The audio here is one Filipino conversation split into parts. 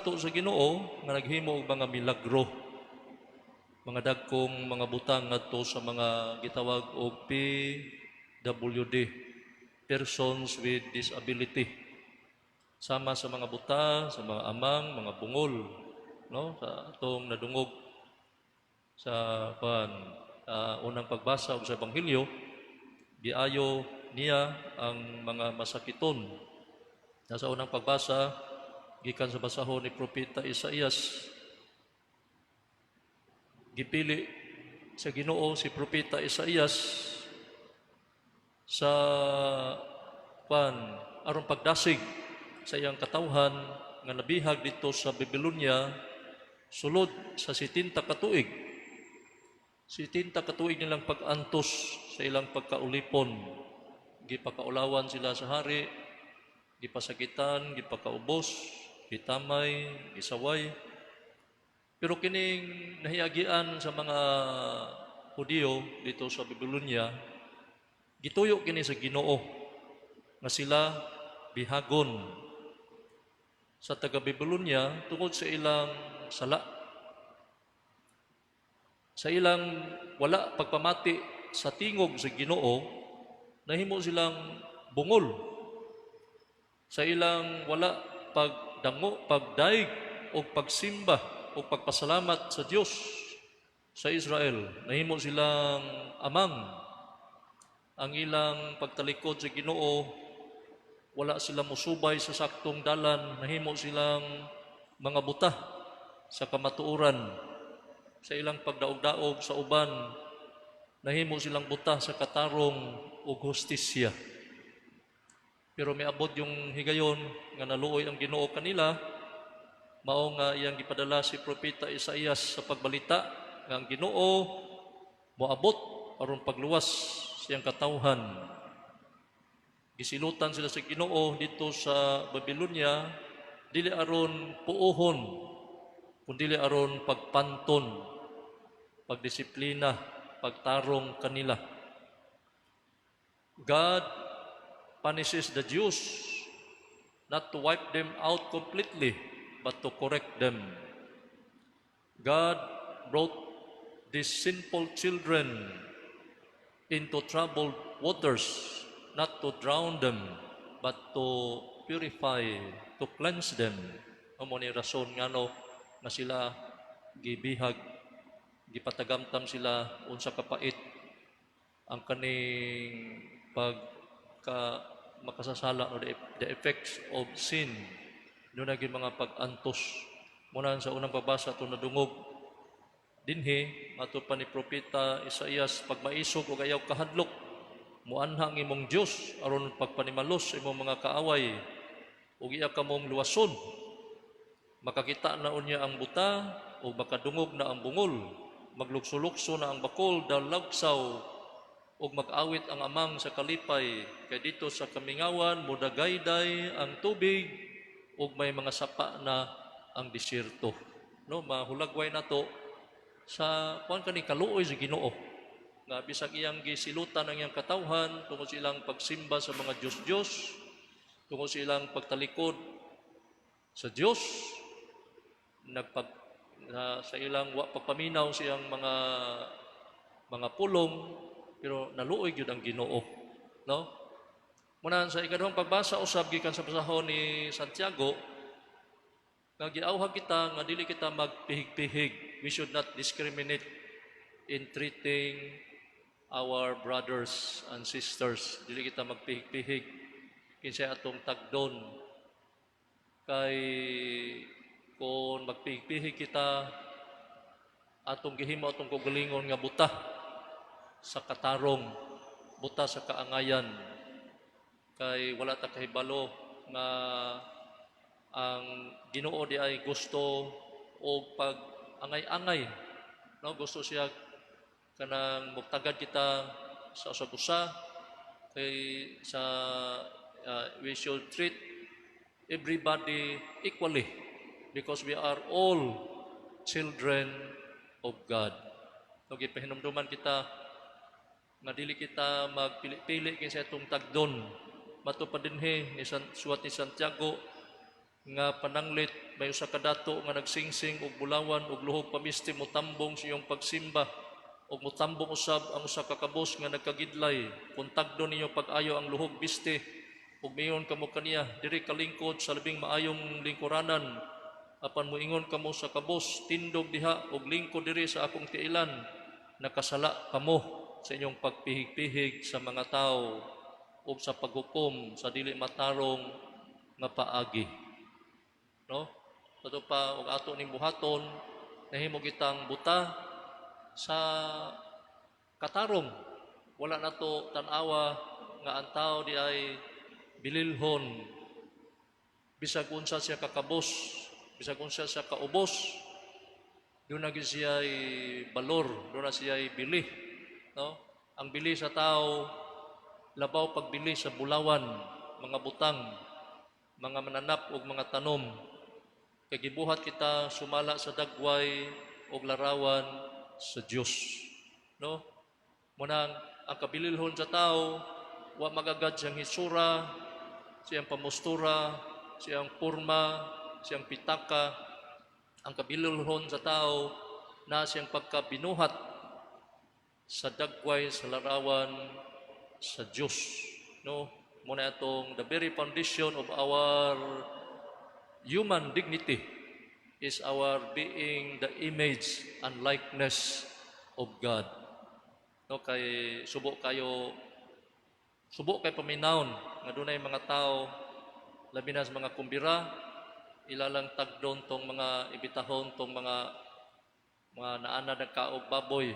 to sa Ginoo nga naghimo og mga milagro, mga dagkong mga butang ngadto sa mga gitawag og PWD, persons with disability. Sama sa mga buta, sa mga amang, mga bungol, no? Sa atong nadungog sa unang pagbasa og sa Ebanghelyo, giayo niya ang mga masakiton. Nasa unang pagbasa, gikan sa basahon ni Propeta Isaías, gipili sa Ginoo si Propeta Isaías sa aron pagdasig sa iyang katawhan nga nabihag dito sa Babylonia sulod sa 70 ka tuig. 70 ka tuig nilang pag-antos sa ilang pagkaulipon. Gipakaulawan sila sa hari, gipasakitan, gipakaubos, gitamay, gisaway. Pero kining nahiagian sa mga Hudiyo dito sa Babylonia, gituyo kini sa Ginoo nga sila bihagon sa taga Babylonia tungod sa ilang sala, sa ilang wala pagpamati sa tingog sa Ginoo, nahimo silang bungol, sa ilang wala pagdango, pagdaig o pagsimba o pagpasalamat sa Dios sa Israel, nahimo silang amang. Ang ilang pagtalikod sa Ginoo, wala sila musubay sa saktong dalan, nahimo silang mga buta sa kamatuoran. Sa ilang pagdaog-daog sa uban, nahimo silang buta sa katarong o hustisya. Pero may abot yung higayon nga naluoy ang Ginoo kanila, mao nga iyang gipadala si Propeta Isaías sa pagbalita nga ang Ginoo moabot aron pagluwas siyang katawhan. Gisilutan sila sa Ginoo dito sa Babylonia, dili aron puuhon, kundi aron pagpanton, pagdisiplina, pagtarong kanila. God punishes the Jews not to wipe them out completely, but to correct them. God brought these sinful children into troubled waters, not to drown them, but to purify, to cleanse them. Amo ni rason ngano na sila gibihag, gipatagamtam sila unsa kapait ang kaning makasasala o the effects of sin. Doon naging mga pag-antos. Muna sa unang babasa ito nadungog dinhi, ato pa ni Propeta Isaías, pagmaisog o ayaw kahadlok, muanhang imong Diyos, aron pagpanimalos imong mga kaaway, o iya ka mong luwason. Makakita na unya ang buta, o makadungog na ang bungol, maglukso-lukso na ang bakol, dalagsaw, o mag-awit ang amang sa kalipay, kay dito sa kamingawan, mudagayday ang tubig, o may mga sapa na ang disyerto. No, mahulagway na to sa kuan kani kaluoy sa Ginoo. Nga bisag iyang gisilutan ang iyang katawhan tungod sa ilang pagsimba sa mga Diyos-Diyos, tungod sa ilang pagtalikod sa Diyos, sa ilang pagpaminaw sa iyang mga pulong, pero naluoy gyud ang Ginoo, no? Muna sa ikaduhang pagbasa usab gikan sa basahon ni Santiago, nga giawhag kita nga dili kita magpihig-pihig. We should not discriminate in treating our brothers and sisters. Dili kita magpihig-pihig kinsay atong tagdon. Kay kung magpihig-pihig kita, atong gihimo atong kugalingon nga buta sa katarong, buta sa kaangayan, kay wala ta kahibalo nga ang Ginoo di ay gusto o pag-angay-angay, no? Gusto siya kanang mugtagad kita sa usag-usa, kay we should treat everybody equally because we are all children of God. So gipahinumduman kita nga dili kita magpili-pili kinsa itong tagdon. Matupad dinhi ni suwat ni Santiago nga pananglit may usa ka dato nga nagsingsing og bulawan og luhog pamisti motambong sa iyong pagsimba og motambong usab ang usa ka kabos nga nagkagidlay kuntagdo ninyo pag-ayo ang luhog biste ug miyon kamo kaniya diri kalingkod sa labing maayong lingkuranan apan moingon kamo sa kabos tindog diha og lingkod diri sa akong tiilan nakasala kamo sa inyong pagpihig-pihig sa mga tao ug sa paghukom sa dili matarong nga paagi. No? Ato pa og ato ning buhaton nahimo kitang buta sa katarong. Wala nato tan-awa nga ang tao di ay bililhon bisag unsa siya kakabos, bisag unsa siya kaubos. Doon na siya ay balor, doon na siya ay bili. No? Ang bili sa tao, labaw pagbili sa bulawan, mga butang, mga mananap ug mga tanom. Kay gibuhat kita sumala sa dagway ug larawan sa Dios. No? Munang ang kabililhon sa tao, wa magagad siyang hisura, siyang pamustura, siyang purma, siyang pitaka. Ang kabililhon sa tao na siyang pagkabinuhat sa dagway sa larawan sa Dios. No? Muna itong the very foundation of our human dignity is our being the image and likeness of God. No, kay subo kay paminawon nga dunay mga tao labi na sa mga kumbira ilalang tagdon tong mga ibitahon tong mga naana nagkaog baboy,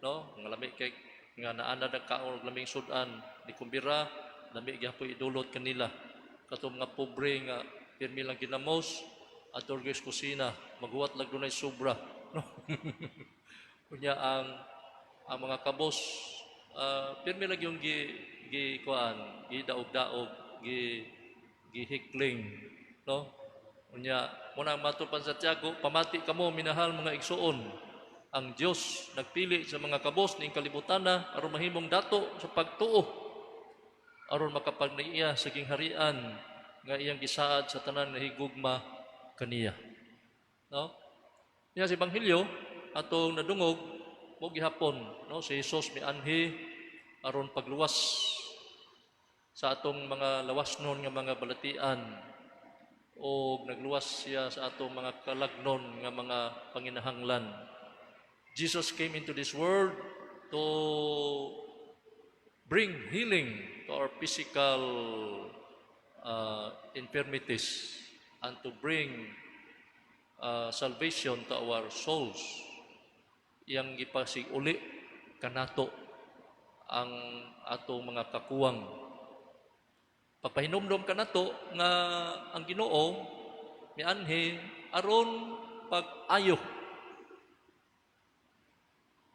no? Nga lami kay nga naana nagkaog laming sudan ni kumbira lami gyapon idulot kanila katong mga pobre nga pirmi lang ginamos at orgis kusina maghuwat lang dunay sobra, no? Kunya ang mga kabos pirmi lang yung gi daog-daog gihikling, no? Kunya muna matupan sa Tiago pamati kamo minahal mga igsuon ang Dios nagpili sa mga kabos ning kalibutana aron mahimong dato sa pagtuo aron makapagniya sa gingharian nga iyang gisaad sa tanan nga higugma kaniya. No? Niya sa Ebanghelyo atong nadungog mo gihapon, no, si Jesus mianhi aron pagluwas sa atong mga lawasnon nga mga balatian o nagluwas siya sa atong mga kalagnon nga mga panginahanglan. Jesus came into this world to bring healing to our physical infirmities and to bring salvation to our souls. Yang ipasig-uli kanato ang atong mga kakuwang. Papahinomdom kanato nga ang Ginoo mianhi aron pag-ayo.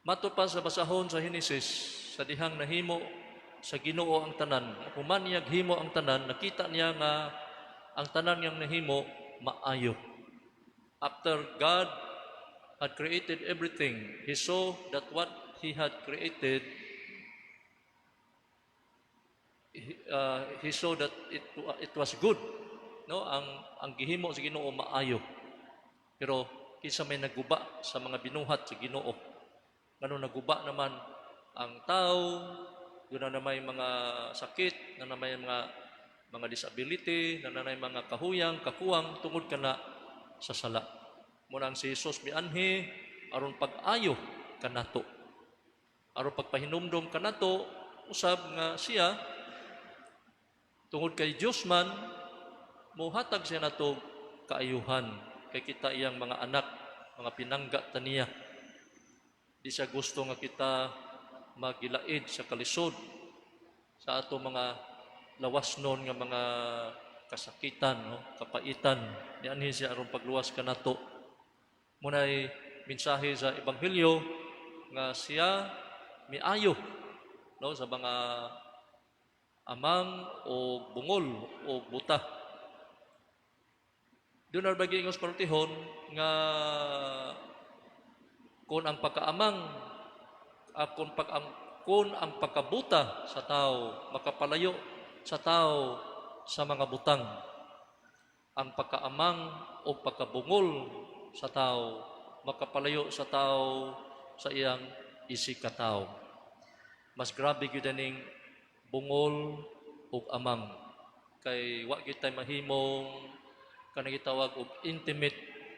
Mato pa sa basahon sa Henesis sa dihang nahimo sa Ginoo ang tanan. Human niya himo ang tanan, nakita niya nga ang tanan niyang nahimo maayo. After God had created everything, He saw that what He had created, He saw that it was good. No, ang gihimo sa Ginoo maayo. Pero kinsa may naguba sa mga binuhat sa Ginoo. Ngano naguba naman ang tao, yun na may mga sakit, na may mga disability, na may mga kahuyang, kakuwang, tungod ka na sa sala. Muna ang si Jesus mianhi, aron pag-ayo kanato. Aron pagpahinumdom kanato, usab nga siya, tungod kay Diyos man, muhatag siya nato kaayuhan. Kay kita iyang mga anak, mga pinangga taniya. Di siya gusto nga kita magilaid sa kalisod sa ato mga lawasnon nga mga kasakitan, no? Kapaitan. Dianhi siya aron pagluwas kanato. Munay mensahe sa Ebanghelyo nga siya miayo, no, sa mga amang o bungol o buta. Doon na bagi ingos partihon nga kung ang pagkaamang kung ang pagkabuta sa tao makapalayo sa tao sa mga butang. ang pagkaamang o pagkabungol sa tao, makapalayo sa tao sa iyang isikataw. Mas grabe gyud ning bungol ug amang, kay wa gyud tay mahimong kanang gitawag og intimate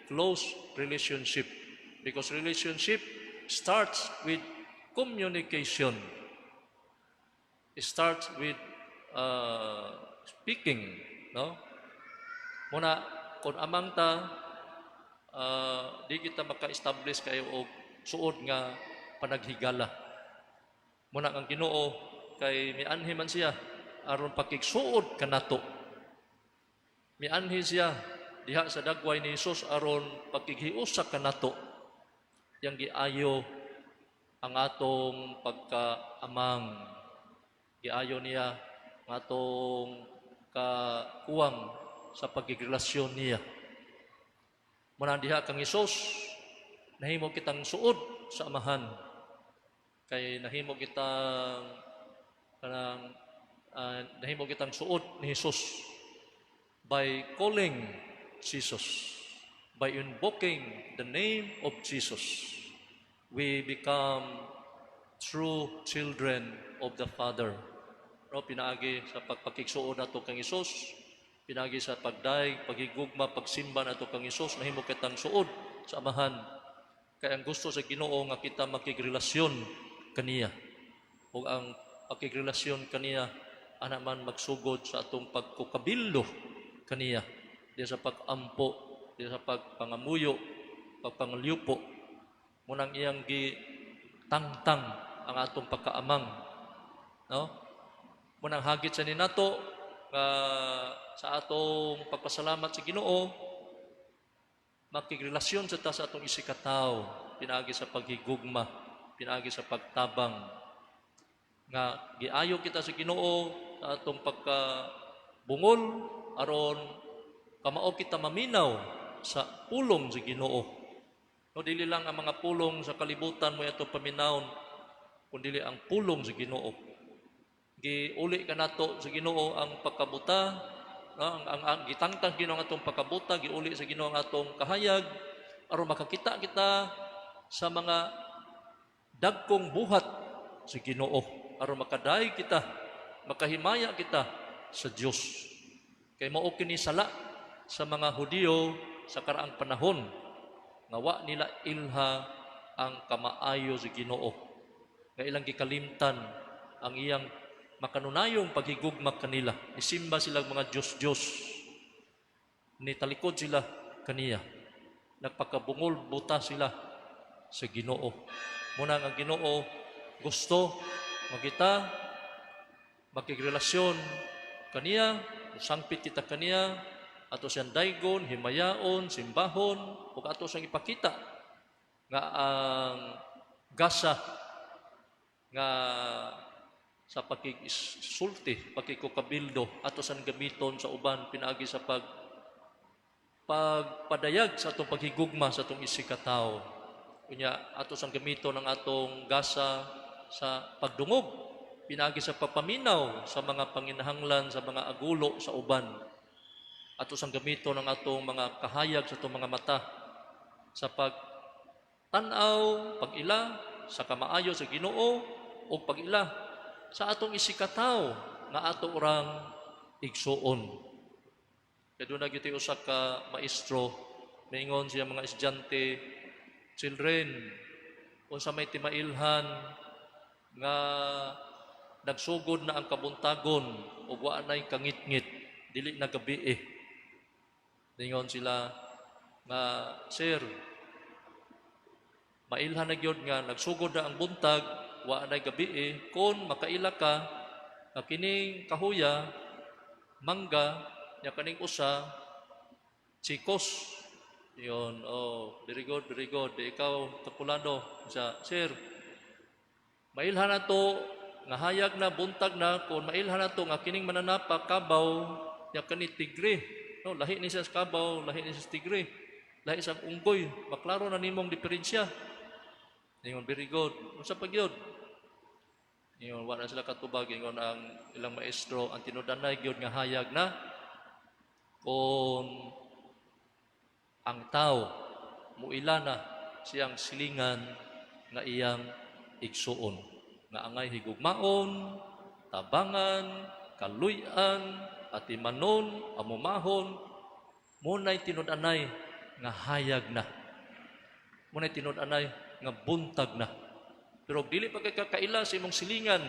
close relationship, because relationship starts with communication. It starts with speaking, no? Muna kung amang ta, di kita maka-establish kayo og suod nga panaghigala. Muna ang Ginoo kay mianhi man siya aron pakigsuod kanato. Mianhi siya diha sa dagway ni Hesus aron pakighiusa kanato. Yang giayo ang atong pagkaamang. Giayo niya ang atong kakuwang sa pagigrelasyon niya. Muna diha kang Hesus, nahimo kitang suod sa amahan. Kay nahimo kitang suod ni Hesus by calling Jesus, by invoking the name of Jesus. We become true children of the Father. No, pinaagi sa pagpakigsuod nato kang Hesus, pinaagi sa pagdaig, paghigugma, pagsimba nato kang Hesus, nahimo kitang suod sa amahan. Kaya ang gusto sa Ginoo nga kita makigrelasyon kaniya. Ug ang pakigrelasyon kaniya ana man magsugod sa atong pagkukabildo kaniya, di sa pag-ampo, di sa pagpangamuyo, pagpangalyupo. Munang iyang gitangtang ang atong pagkaamang, no? Munang hagit sa ninato sa atong pagpasalamat sa Ginoo, makigrelasyon sa ta sa atong isikataw, pinaagi sa paghigugma, pinaagi sa pagtabang, nga giayo kita sa Ginoo sa atong pagkabungol aron kamao kita maminaw sa pulong sa Ginoo. No, dili lang ang mga pulong sa kalibutan mo ato paminawon, kundi ang pulong sa Ginoo. Giuli ka nato sa Ginoo ang pagkabuta, no? ang gitangtang Ginoo ang atong pagkabuta, giuli sa Ginoo ang atong kahayag aron makakita kita sa mga dagkong buhat sa Ginoo, aron makadaig kita, makahimaya kita sa Dios. Kay mao kini sala sa mga Hudiyo sa karaang panahon nga wa nila ilha ang kamaayo sa Ginoo, nga ilang gikalimtan ang iyang makanunayong paghigugma kanila. Isimba silang mga Diyos-Diyos, nitalikod sila kaniya, nagpakabungol buta sila sa Ginoo. Muna ang Ginoo gusto magita makigrelasyon kaniya, sangpit kita kaniya, ato siyang daygon, himayaon, simbahon, ug ato siyang ipakita nga ang gasa nga sa pakisulti, pakikukabildo, ato siyang gamiton sa uban, pinaagi sa pagpadayag sa atong paghigugma sa atong isikataw. Kunya ato siyang gamiton ang atong gasa sa pagdungog, pinaagi sa pagpaminaw sa mga panginahanglan, sa mga agulo sa uban. Ato sang gamiton ang atong mga kahayag sa atong mga mata sa pagtanaw, pag-ila sa kamaayo sa Ginoo, o pag-ila sa atong isikataw nga ato orang igsuon. Kaya doon nagyuti usa ka maestro, maingon siya mga estudyante, children, kung sa may timailhan nga nagsugod na ang kabuntagon o wa na'y kangit-ngit, dili na gabi Ningon sila nga, sir, mailhan na gyud nga nagsugod na ang buntag, wa na gabi kon makaila ka nga kining kahuya, mangga, nya kaning usa, chikos. Yon, oh, very good, very good. Di ikaw, Tapulado, siya, sir, mailhan na to, nga hayag na, buntag na, kung mailhan na to, nga kining mananapa, kabaw, nya kaning tigre. No, lahi ni sa kabaw, lahi ni sa tigre, lahi sa unggoy, maklaro na nimong diferensya. Ningon, very good. Unsa pa gyud? Ningon, wala sila katubag. Ningon ang ilang maestro, ang tinudanay gyud nga hayag na kung ang tao muila na siyang silingan nga iyang igsuon nga angay higugmaon, tabangan, kaluy-an, atimanon, amumahon, munay tinud-anay nga hayag na. Munay tinud-anay nga buntag na. Pero dili pa kay kakaila sa imong silingan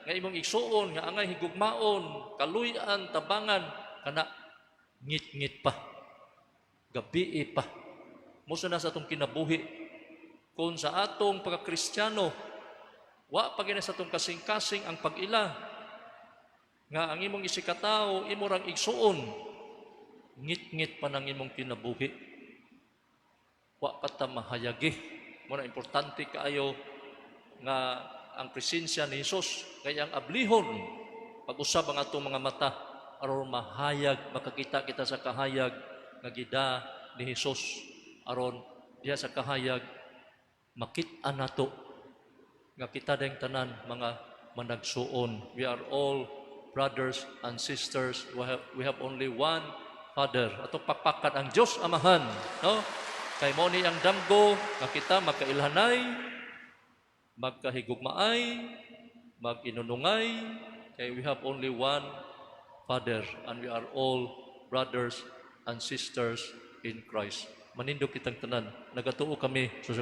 nga imong igsuon nga angay higugmaon, kaluy-an, tabangan, kana ngit-ngit pa. Gabi pa. Musa na sa atong kinabuhi. Kung sa atong pagka-Kristiyano, wa pa gina sa atong kasing-kasing ang pag-ila nga ang imong isikataw, imo rang igsuon, ngit-ngit pa ng imong kinabuhi. Wa pa ta mahayagi. Muna importante kaayo nga ang presensya ni Jesus kay ang ablihon pag-usab ang atong mga mata aron mahayag, makakita kita sa kahayag nga gida ni Jesus aron diha sa kahayag makit-an nato nga kita dayang tanan mga managsuon. We are all brothers and sisters. We have only one Father. Atong pakpakan ang Dios Amahan, no? Kay mo ni ang damgo nga kita magkailhanay, magkahigugmaay, maginunungay, kay we have only one Father and we are all brothers and sisters in Christ. Manindog kitang tanan. Nagatuo kami sa